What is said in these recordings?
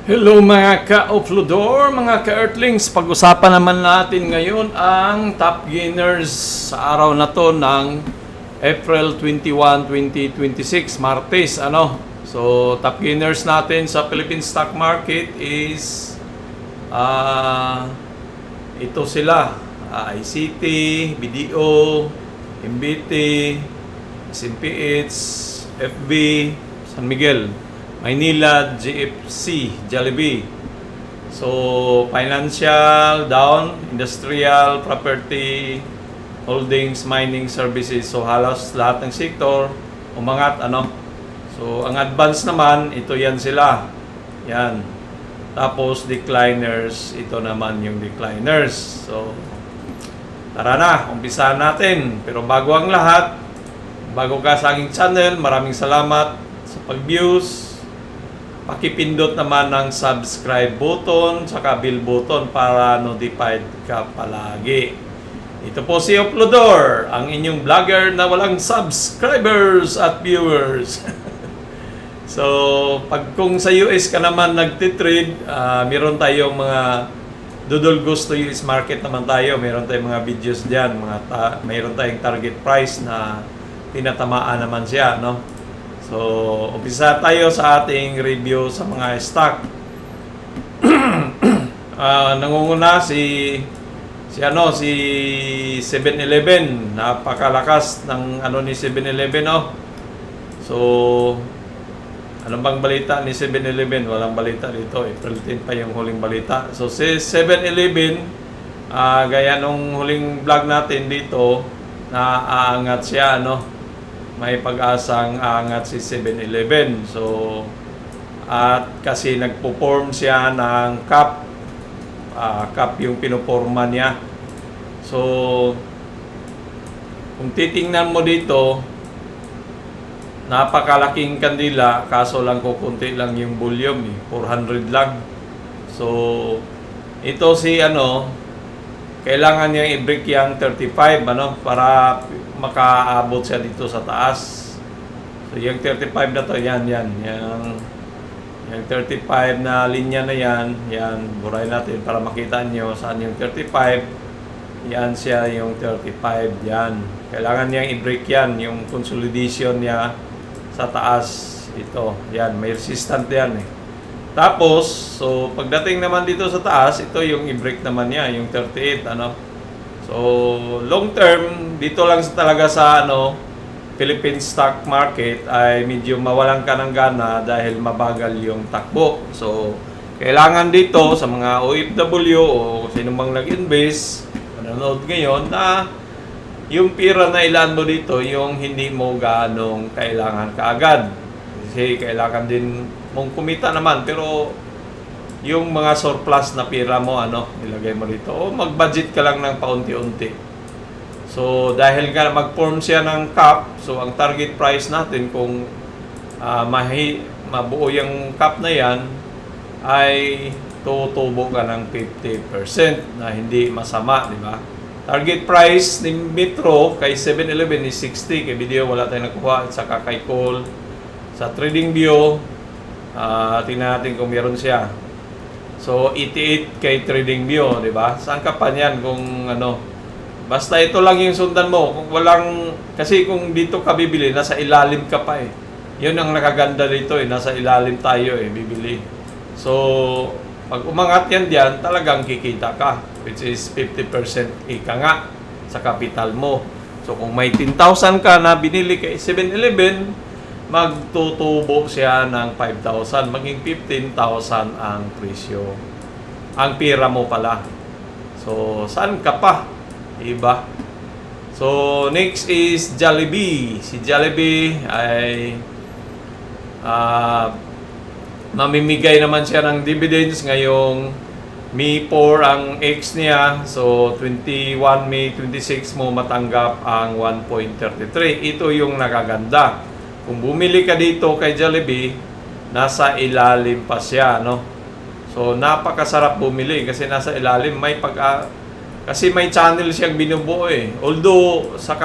Hello mga ka-offloader, mga ka-earthlings. Pag-usapan naman natin ngayon ang top gainers sa araw na to ng April 21, 2026, Martes. So, top gainers natin sa Philippine stock market is ito sila. ICT, BDO, MBT, SMPH, FB, San Miguel, Maynila, GFC, Jollibee. So, financial, down, industrial, property, holdings, mining, services. So, halos lahat ng sektor, umangat, So, ang advance naman, ito yan sila. Yan. Tapos, decliners, ito naman yung decliners. So, tara na, umpisahan natin. Pero bago ang lahat, bago ka sa aking channel, maraming salamat sa pag-views. Pakipindot naman ng subscribe button saka bell button para notified ka palagi. Ito po si Offloader, ang inyong vlogger na walang subscribers at viewers. So, kung sa US ka naman nagtitrade, meron tayong mga dudol gusto US market naman tayo. Meron tayong mga videos diyan, meron tayong target price na tinatamaan naman siya, no? So, umpisa tayo sa ating review sa mga stock. Nangunguna si 7-Eleven. Napakalakas ng ni 7-Eleven, oh. So, ano bang balita ni 7-Eleven? Walang balita dito. April 10 pa yung huling balita. So, si 7-Eleven, gaya nung huling vlog natin dito, aangat siya, may pag-asang aangat si 7-Eleven. So, at kasi nagpo-form siya ng cup. Cup yung pinoporma niya. So, kung titingnan mo dito, napakalaking kandila, kaso lang kukunti lang yung volume, 400 lang. So, ito si kailangan niya i-break yung 35, para makaabot siya dito sa taas. So, yung 35 na to, yan. Yung 35 na linya na yan, burahin natin para makita nyo saan yung 35. Yan siya yung 35, yan. Kailangan niyang i-break yan, yung consolidation niya sa taas. Ito, yan, may resistant yan Tapos, so pagdating naman dito sa taas, ito yung i-break naman niya, yung 38, So, long term, dito lang talaga sa Philippine stock market ay medyo mawalan ka ng gana dahil mabagal yung takbo. So, kailangan dito sa mga OFW o sino mang nag-invest, manonood ngayon, na yung pira na ilan mo dito, yung hindi mo ganong kailangan kaagad. Kasi kailangan din mong kumita naman, pero yung mga surplus na pira mo, ilagay mo dito. O mag-budget ka lang ng paunti-unti. So, dahil nga mag-form siya ng cap, so ang target price natin kung mabuo yung cap na yan, ay tutubo ka ng 50% na hindi masama, di ba? Target price ni Metro kay 7-Eleven is 60. Kay Video wala tayong nakuha. At saka kay Cole, sa TradingView, tingnan natin kung meron siya. So, 88 kay TradingView, di ba? Saan ka pa niyan kung basta ito lang yung sundan mo. Kung walang, kasi kung dito ka bibili, nasa ilalim ka pa Yun ang nakaganda dito nasa ilalim tayo bibili. So, pag umangat yan diyan, talagang kikita ka, which is 50% ika nga sa kapital mo. So, kung may 10,000 ka na binili kay 7-Eleven, magtutubo siya ng 5,000, maging 15,000 ang presyo. Ang pira mo pala. So, saan ka pa? Iba. So, next is Jollibee. Si Jollibee ay mamimigay naman siya ng dividends ngayong May 4 ang X niya. So, 21 May 26 mo matanggap ang 1.33. Ito yung nakaganda. Kung bumili ka dito kay Jollibee, nasa ilalim pa siya, So, napakasarap bumili kasi nasa ilalim. Kasi may channel siyang binubuo Although, sa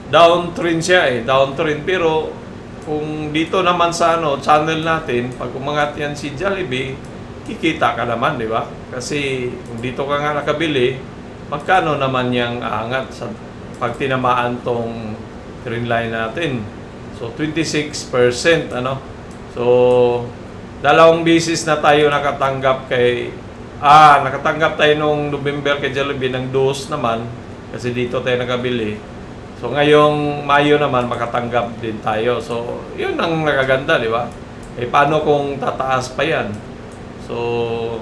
downtrend siya downtrend. Pero, kung dito naman sa channel natin, pag umangat yan si Jollibee, kikita ka naman, di ba? Kasi kung dito ka nga nakabili, magkano naman yung aangat sa pag tinamaan tong trend line natin? So 26%, ano? So dalawang beses na tayo nakatanggap nakatanggap tayo nung November kay Jollibee ng dos naman kasi dito tayo nakabili. So ngayong Mayo naman makatanggap din tayo. So yun ang nakaganda, di ba? Paano kung tataas pa yan? So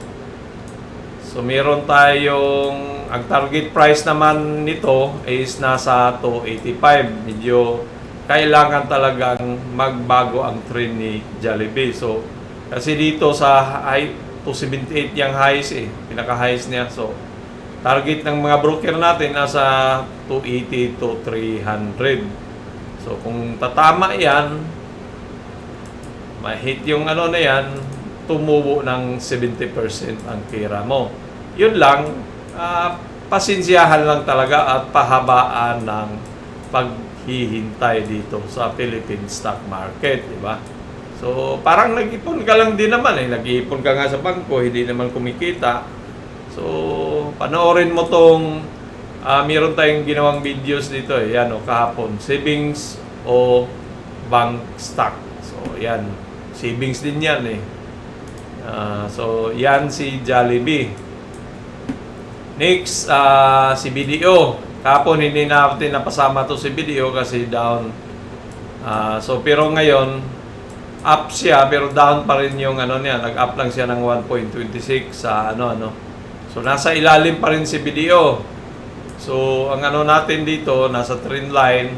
meron tayong, ang target price naman nito is nasa 285. Medyo kailangan talagang magbago ang trend ni Jollibee. So kasi dito sa 278 yung highs pinaka-highs niya. So target ng mga broker natin nasa 280 to 300. So kung tatama yan, ma-hit yung na yan, tumubo ng 70% ang pera mo. Yun lang, pasensyahan lang talaga at pahabaan ng paghihintay dito sa Philippine stock market, di ba? So parang nag-ipon ka lang din naman nag-iipon ka nga sa bangko, hindi naman kumikita. So panoorin mo tong meron tayong ginawang videos dito yan kahapon, savings o bank stock. So yan, savings din yan so yan si Jollibee. Next, si BDO. Kahapon hindi natin napasama to si BDO kasi down. So pero ngayon up siya pero down pa rin yung niya, nag-up lang siya ng 1.26 sa So nasa ilalim pa rin si BDO. So ang natin dito, nasa trend line.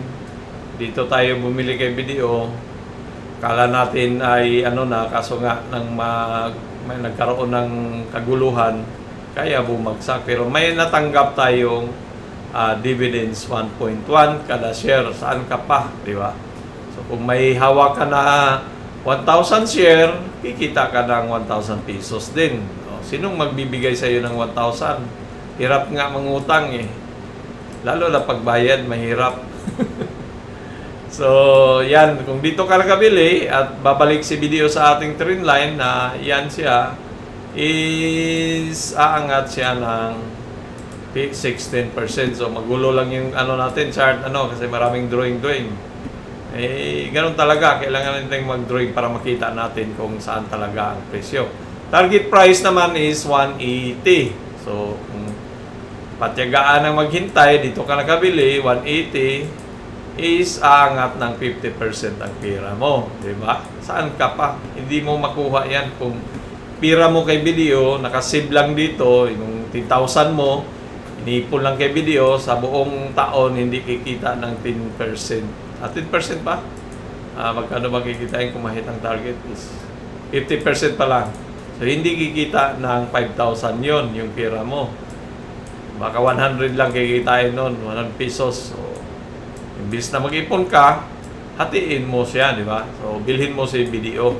Dito tayo bumili kay BDO. Kala natin ay kaso nga may nagkaroon ng kaguluhan kaya bumagsak. Pero may natanggap tayong dividends 1.1 kada share. Saan ka pa, di ba? So kung may hawak ka na 1,000 share, kikita ka ng 1,000 pesos din. Sinong magbibigay sa iyo ng 1,000? Hirap nga mangutang Lalo na pagbayad, mahirap. So, yan. Kung dito ka nakabili at babalik si BDO sa ating trend line na yan siya, is aangat siya ng 16%. So, magulo lang yung natin, chart, kasi maraming drawing. Ganun talaga. Kailangan natin mag-drawing para makita natin kung saan talaga ang presyo. Target price naman is 180. So, kung patyagaan ang maghintay, dito ka nakabili, 180 is aangat ng 50% ang pira mo. Diba? Saan ka pa? Hindi mo makuha yan kung pira mo kay BDO, nakasave lang dito, yung 10,000 mo, inipon lang kay BDO, sa buong taon hindi kikita ng 10%. 10% pa? Magkano ba kikitain kung mahit ang target is 50% pa lang. So, hindi kikita ng 5,000 yon yung pira mo. Baka 100 lang kikitain nun, 100 pesos. So, imbis na mag-ipon ka, hatiin mo siya, di ba? So, bilhin mo si BDO.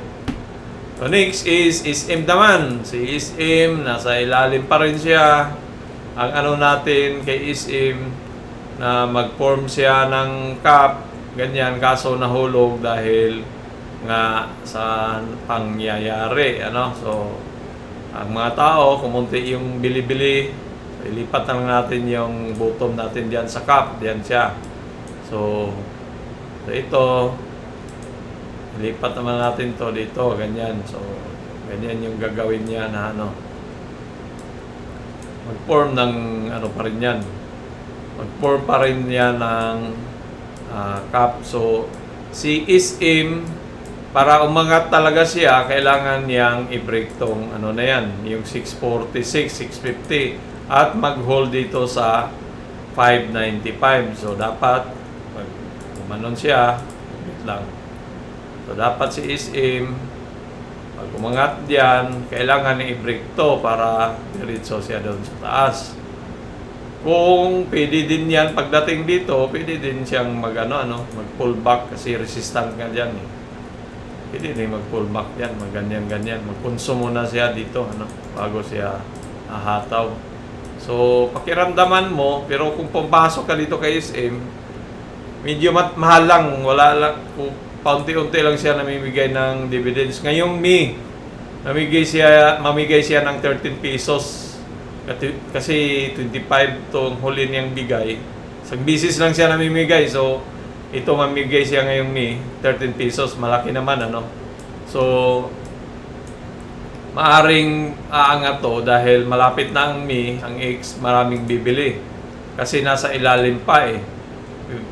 So, next is SM naman. Si SM, nasa ilalim pa rin siya. Ang natin kay SM, na mag-form siya ng cap, ganyan, kaso nahulog dahil nga sa pangyayari so ang mga tao kumunti yung bili-bili, ilipat na lang natin yung bottom natin diyan sa cap, diyan siya. So ito ilipat naman natin to dito, ganyan. So ganyan yung gagawin niya na mag-form ng pa rin yan, mag-form pa rin yan ng cap. So si SM, para umangat talaga siya, kailangan niyang i-break tong na yan, yung 646, 650 at mag-hold dito sa 595. So dapat pag umanon siya, lang. So dapat si SM, pag umangat diyan, kailangan i-break to para diretso siya doon sa taas. Kung pwede din yan pagdating dito, pwede din siyang mag-pull back kasi resistant nga diyan Pwede din mag-pull back yan, ganyan. Mag-consume muna siya dito, bago siya hataw. So, pakiramdaman mo, pero kung pumasok ka dito kay SM, medyo mahal lang, wala lang, paunti-unti lang siya namimigay ng dividends. Ngayong May, mamigay siya ng 13 pesos. Kasi 25 tong huli niyang bigay. Isang bisis lang siya namimigay. So, ito mamigay siya ngayong May, 13 pesos. Malaki naman, ano? So, maaring aangat to dahil malapit na ang May, ang X, maraming bibili. Kasi nasa ilalim pa eh.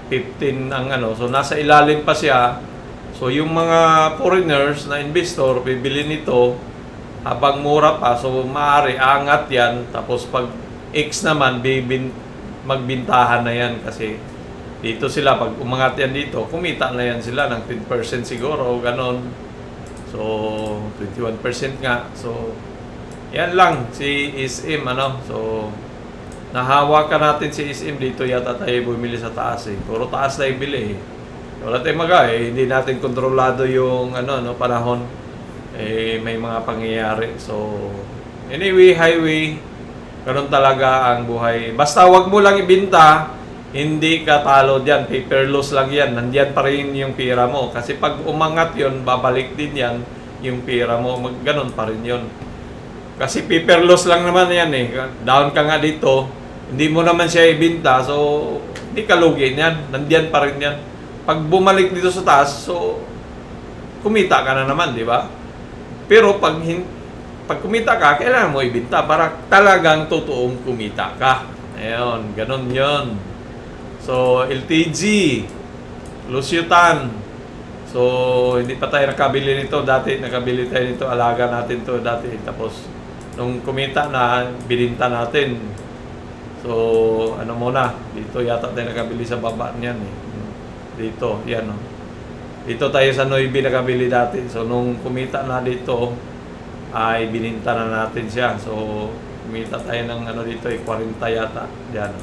15 ang ano. So, nasa ilalim pa siya. So, yung mga foreigners na investor, bibili nito habang mura pa. So, maaari aangat yan. Tapos, pag X naman, magbintahan na yan. Kasi, dito sila, pag umangat yan dito, kumita na yan sila ng 10% siguro, ganon. So, 21% nga. So, yan lang, si SM, ano. So, nahawakan natin si SM dito yata tayo bumili sa taas eh. Puro taas na ibili eh. Wala tayong hindi natin kontrolado yung panahon. May mga pangyayari. So, anyway, highway, ganun talaga ang buhay. Basta wag mo lang ibinta, hindi ka talo diyan, paper loss lang yan. Nandiyan pa rin yung pera mo. Kasi pag umangat yon, babalik din yan yung pera mo. Ganun pa rin yon. Kasi paper loss lang naman yan eh. Down ka nga dito, hindi mo naman siya ibinta, so hindi ka lugi niyan. Nandiyan pa rin yan. Pag bumalik dito sa taas, so kumita ka na naman, di ba? Pero pag kumita ka, kailangan mo ibinta para talagang totoong kumita ka. Ayun, ganun yon. So, LTG, Lusyutan. So, hindi pa tayo nakabili nito. Dati, nakabili tayo nito. Alaga natin to dati. Tapos, nung kumita na, bininta natin. So, ano muna, dito yata tayo nakabili sa baba niyan eh. Dito, yan o. Dito tayo sa Noybi nakabili dati. So, nung kumita na dito, ay bininta na natin siya. So, kumita tayo ng dito eh, 40 yata. Yan o.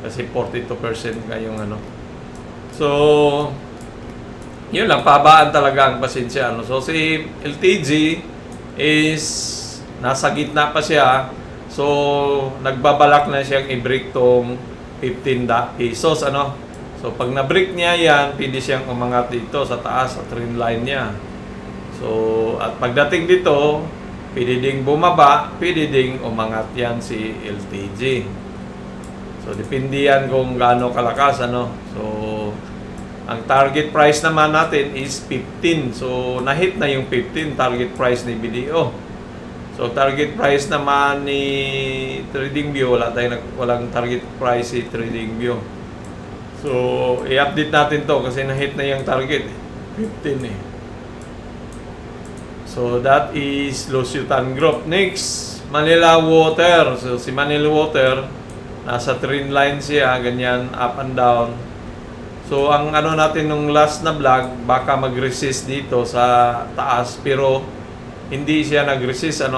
Kasi 42% nga yung So, yun lang, pabaan talaga ang pasensya. So, si LTG is nasa gitna pa siya. So, nagbabalak na siyang i-break tong 15 pesos, So, pag na-break niya yan, pwede siyang umangat dito sa taas, sa trend line niya. So, at pagdating dito, pwede ding bumaba, pwede ding umangat yan si LTG. So, depende yan kung gaano kalakas, So, ang target price naman natin is 15. So, nahit na yung 15 target price ni BDO. So, target price naman ni TradingView, walang target price si TradingView. So, i-update natin to kasi nahit na yung target. 15 eh. So, that is Lusyutan Group. Next, Manila Water. So, si Manila Water, nasa trend line siya, ganyan, up and down. So, ang natin nung last na vlog, baka mag-resist dito sa taas, pero hindi siya nag-resist,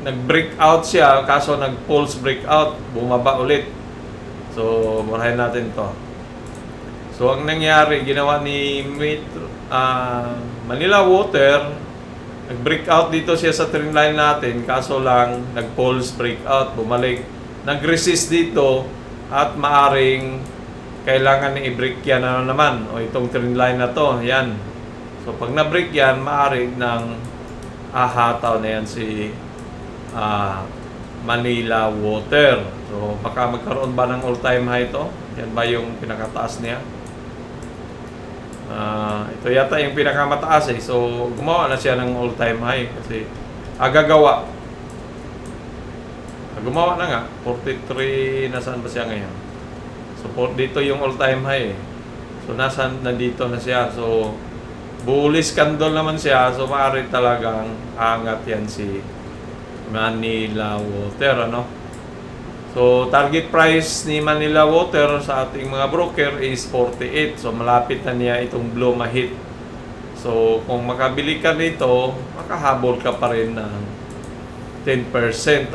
nag-breakout siya, kaso nag-pulse breakout, bumaba ulit. So, murahin natin to. So, ang nangyari, ginawa ni Manila Water, nag-breakout dito siya sa trend line natin, kaso lang, nag-pulse breakout, bumalik. Nag-resist dito, at maaring kailangan i-break yan naman, o itong trend line na to, yan. So, pag na-break yan, maaring ng ahataw na yan si Manila Water. So, baka magkaroon ba ng all-time high ito? Yan ba yung pinakataas niya? Ito yata yung pinakamataas eh. So, gumawa na siya ng all-time high kasi agagawa. Gumawa na nga. 43, nasaan ba siya ngayon? So, dito yung all-time high eh. So, nandito na siya. So, bullish candle naman siya. So, maaari talagang angat yan si Manila Water, So, target price ni Manila Water sa ating mga broker is 48. So, malapit na niya itong blow mahit. So, kung makabili ka nito, makahabol ka pa rin ng 10%,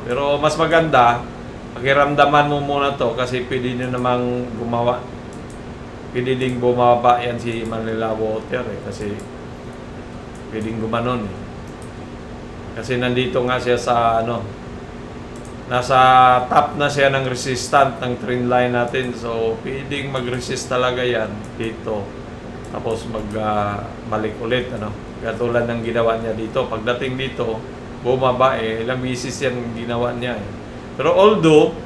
Pero mas maganda, pakiramdaman mo muna to kasi pwede nyo namang gumawa. Pwede ding bumaba yan si Manila Water eh, kasi pwedeng gumanon eh. Kasi nandito nga siya sa nasa top na siya ng resistant ng trend line natin. So, pwedeng mag-resist talaga yan dito. tapos balik ulit, ano. Katulad ng ginawa niya dito. Pagdating dito, bumaba ilang misis yan ginawa niya eh. Pero although,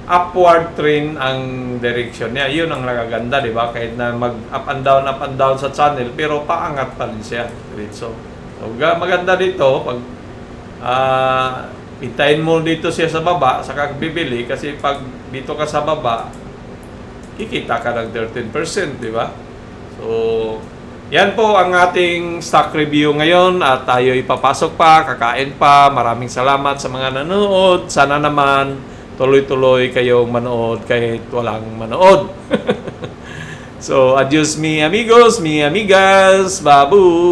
upward trend ang direction niya, yun ang nakaganda, di ba? Kahit na up and down sa channel, pero paangat pa rin siya. So, maganda dito, pag hintayin mo dito siya sa baba, saka bibili, kasi pag dito ka sa baba, kikita ka ng 13%, di ba? So, yan po ang ating stock review ngayon at tayo ipapasok pa, kakain pa. Maraming salamat sa mga nanood. Sana naman tuloy-tuloy kayong manood kahit walang manood. So, adios mi amigos, mi amigas, babu!